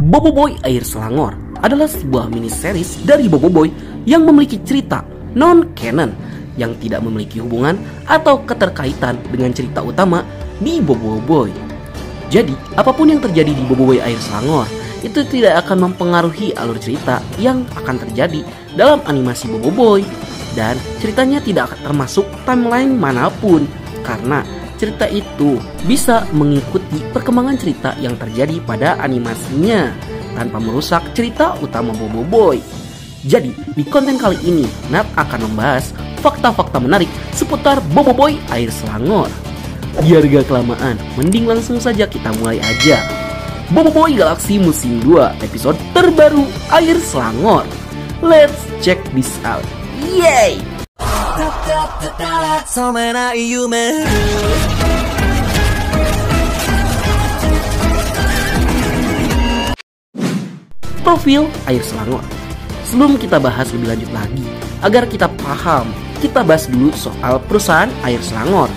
Boboiboy Air Selangor adalah sebuah mini series dari Boboiboy yang memiliki cerita non-canon yang tidak memiliki hubungan atau keterkaitan dengan cerita utama di Boboiboy. Jadi, apapun yang terjadi di Boboiboy Air Selangor itu tidak akan mempengaruhi alur cerita yang akan terjadi dalam animasi Boboiboy. Dan ceritanya tidak akan termasuk timeline manapun karena cerita itu bisa mengikuti perkembangan cerita yang terjadi pada animasinya tanpa merusak cerita utama Boboiboy. Jadi, di konten kali ini Nat akan membahas fakta-fakta menarik seputar Boboiboy Air Selangor. Biar gak kelamaan, mending langsung saja kita mulai aja. Boboiboy Galaxy Musim 2 episode terbaru Air Selangor. Let's check this out. Yay! Profil Air Selangor. Sebelum kita bahas lebih lanjut lagi, agar kita paham, kita bahas dulu soal perusahaan Air Selangor,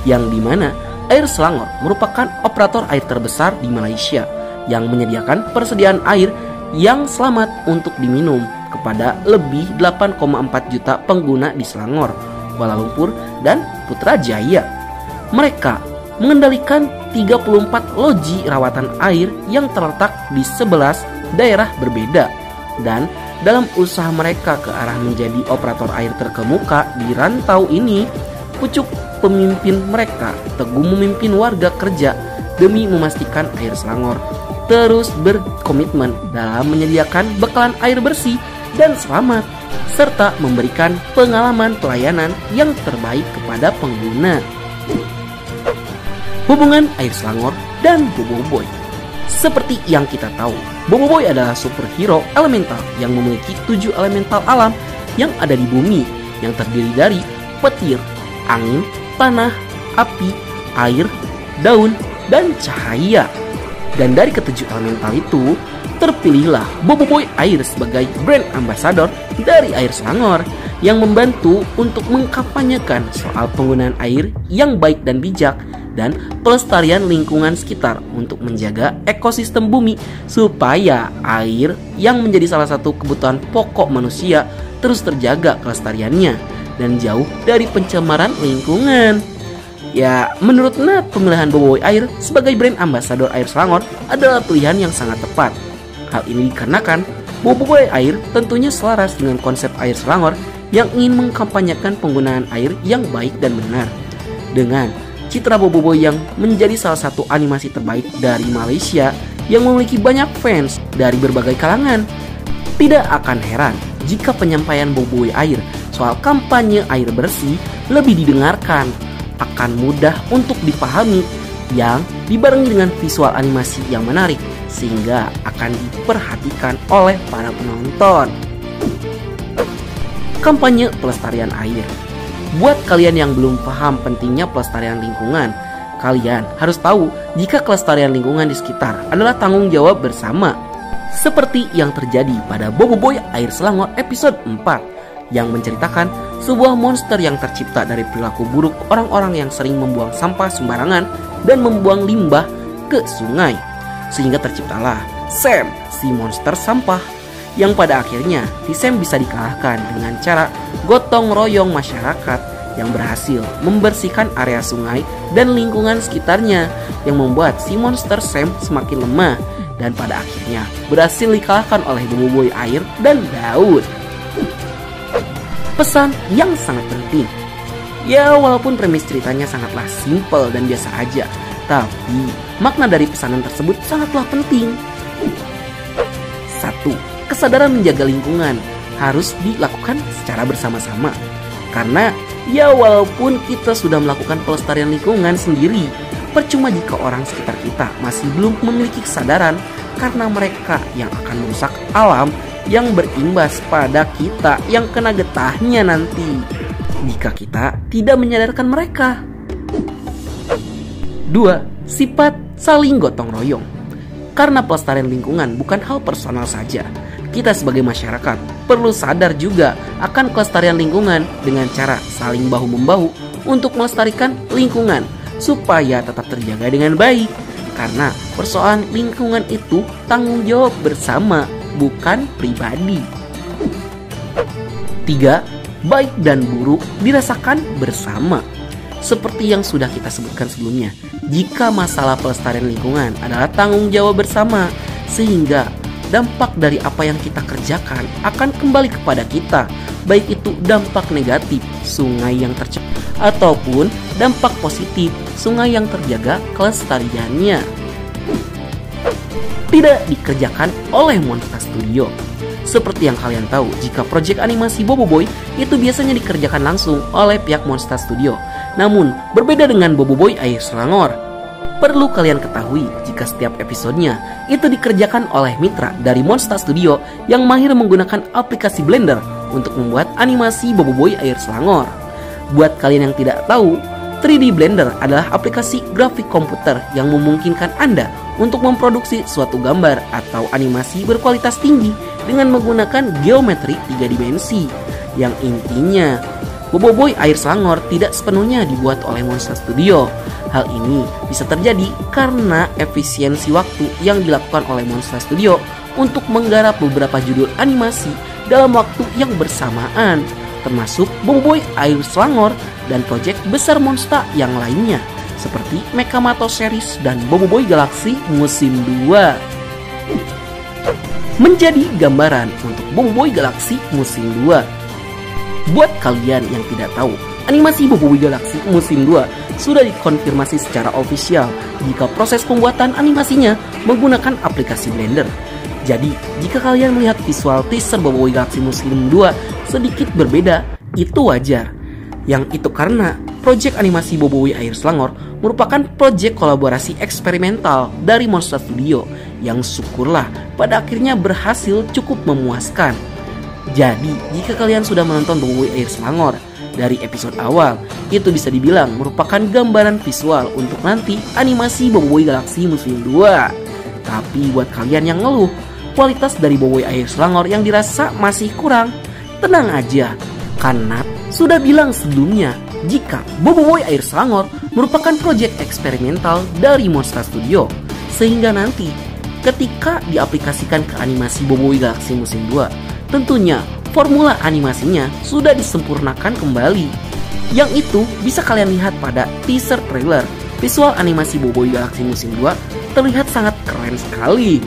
yang dimana Air Selangor merupakan operator air terbesar di Malaysia yang menyediakan persediaan air yang selamat untuk diminum kepada lebih 8,4 juta pengguna di Selangor, Kuala Lumpur, dan Putrajaya. Mereka mengendalikan 34 loji rawatan air yang terletak di 11 daerah berbeda. Dan dalam usaha mereka ke arah menjadi operator air terkemuka di rantau ini, pucuk pemimpin mereka teguh memimpin warga kerja demi memastikan Air Selangor terus berkomitmen dalam menyediakan bekalan air bersih dan selamat, serta memberikan pengalaman pelayanan yang terbaik kepada pengguna. Hubungan Air Selangor dan Boboiboy. Seperti yang kita tahu, Boboiboy adalah superhero elemental yang memiliki 7 elemental alam yang ada di bumi, yang terdiri dari petir, angin, tanah, api, air, daun, dan cahaya. Dan dari ketujuh elemental itu, terpilihlah Boboiboy Air sebagai brand ambassador dari Air Selangor yang membantu untuk mengkampanyekan soal penggunaan air yang baik dan bijak dan pelestarian lingkungan sekitar untuk menjaga ekosistem bumi supaya air yang menjadi salah satu kebutuhan pokok manusia terus terjaga kelestariannya dan jauh dari pencemaran lingkungan. Ya, menurut Nat, pemilihan Boboiboy Air sebagai brand ambassador Air Selangor adalah pilihan yang sangat tepat. Hal ini dikarenakan Boboiboy Air tentunya selaras dengan konsep Air Selangor yang ingin mengkampanyekan penggunaan air yang baik dan benar. Dengan citra Boboiboy yang menjadi salah satu animasi terbaik dari Malaysia yang memiliki banyak fans dari berbagai kalangan, tidak akan heran jika penyampaian Boboiboy Air soal kampanye air bersih lebih didengarkan, akan mudah untuk dipahami, yang dibarengi dengan visual animasi yang menarik sehingga akan diperhatikan oleh para penonton. Kampanye pelestarian air. Buat kalian yang belum paham pentingnya pelestarian lingkungan, kalian harus tahu jika kelestarian lingkungan di sekitar adalah tanggung jawab bersama. Seperti yang terjadi pada Boboiboy Air Selangor episode 4 yang menceritakan sebuah monster yang tercipta dari perilaku buruk orang-orang yang sering membuang sampah sembarangan dan membuang limbah ke sungai. Sehingga terciptalah Sam, si monster sampah, yang pada akhirnya si Sam bisa dikalahkan dengan cara gotong royong masyarakat yang berhasil membersihkan area sungai dan lingkungan sekitarnya, yang membuat si monster Sam semakin lemah dan pada akhirnya berhasil dikalahkan oleh Boboiboy Air dan Daud. Pesan yang sangat penting. Ya, walaupun premis ceritanya sangatlah simpel dan biasa aja, tapi makna dari pesanan tersebut sangatlah penting. 1. Kesadaran menjaga lingkungan harus dilakukan secara bersama-sama. Karena ya walaupun kita sudah melakukan pelestarian lingkungan sendiri, percuma jika orang sekitar kita masih belum memiliki kesadaran, karena mereka yang akan merusak alam yang berimbas pada kita yang kena getahnya nanti jika kita tidak menyadarkan mereka. 2. Sifat saling gotong royong. Karena pelestarian lingkungan bukan hal personal saja, kita sebagai masyarakat perlu sadar juga akan kelestarian lingkungan dengan cara saling bahu-membahu untuk melestarikan lingkungan supaya tetap terjaga dengan baik. Karena persoalan lingkungan itu tanggung jawab bersama, bukan pribadi. 3. Baik dan buruk dirasakan bersama. Seperti yang sudah kita sebutkan sebelumnya, jika masalah pelestarian lingkungan adalah tanggung jawab bersama, sehingga dampak dari apa yang kita kerjakan akan kembali kepada kita, baik itu dampak negatif, sungai yang tercemar, ataupun dampak positif, sungai yang terjaga kelestariannya. Tidak dikerjakan oleh Monster Studio. Seperti yang kalian tahu, jika proyek animasi Bobo Boy itu biasanya dikerjakan langsung oleh pihak Monster Studio. Namun, berbeda dengan Bobo Boy Air Selangor. Perlu kalian ketahui jika setiap episodenya itu dikerjakan oleh mitra dari Monster Studio yang mahir menggunakan aplikasi Blender untuk membuat animasi Bobo Boy Air Selangor. Buat kalian yang tidak tahu, 3D Blender adalah aplikasi grafik komputer yang memungkinkan Anda untuk memproduksi suatu gambar atau animasi berkualitas tinggi dengan menggunakan geometri 3 dimensi. Yang intinya, Bobo Boy Air Selangor tidak sepenuhnya dibuat oleh Monster Studio. Hal ini bisa terjadi karena efisiensi waktu yang dilakukan oleh Monster Studio untuk menggarap beberapa judul animasi dalam waktu yang bersamaan, termasuk Bobo Boy Air Selangor dan proyek besar Monster yang lainnya, seperti Mekamato Series dan Bobo Boy Galaxy Musim 2. Menjadi gambaran untuk Bobo Boy Galaxy Musim 2. Buat kalian yang tidak tahu, animasi Bobo Boy Galaxy Musim 2 sudah dikonfirmasi secara ofisial jika proses pembuatan animasinya menggunakan aplikasi Blender. Jadi, jika kalian melihat visual teaser Bobo Boy Galaxy Musim 2 sedikit berbeda, itu wajar. Yang itu karena proyek animasi Bobo Boy Air Selangor merupakan proyek kolaborasi eksperimental dari Monster Studio yang syukurlah pada akhirnya berhasil cukup memuaskan. Jadi, jika kalian sudah menonton Bobo Boy Air Selangor dari episode awal, itu bisa dibilang merupakan gambaran visual untuk nanti animasi Bobo Boy Galaxy Musim 2. Tapi buat kalian yang ngeluh kualitas dari Bobo Boy Air Selangor yang dirasa masih kurang, tenang aja, karena sudah bilang sebelumnya jika Bobo Boy Air Selangor merupakan proyek eksperimental dari Monster Studio, sehingga nanti ketika diaplikasikan ke animasi Bobo Boy Galaxy Musim 2, tentunya formula animasinya sudah disempurnakan kembali. Yang itu bisa kalian lihat pada teaser trailer. Visual animasi Bobo Boy Galaxy Musim 2 terlihat sangat keren sekali.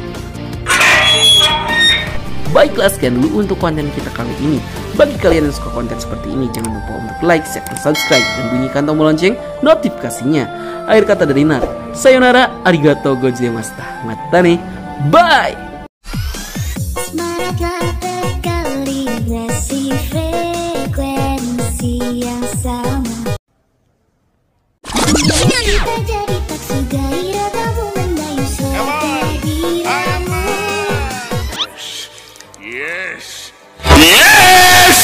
Baiklah, sekian dulu untuk konten kita kali ini. Bagi kalian yang suka konten seperti ini, jangan lupa untuk like, share, dan subscribe, dan bunyikan tombol lonceng notifikasinya. Akhir kata dari Nar, sayonara, arigatou gozaimashita, matane, bye! Yes! Yes!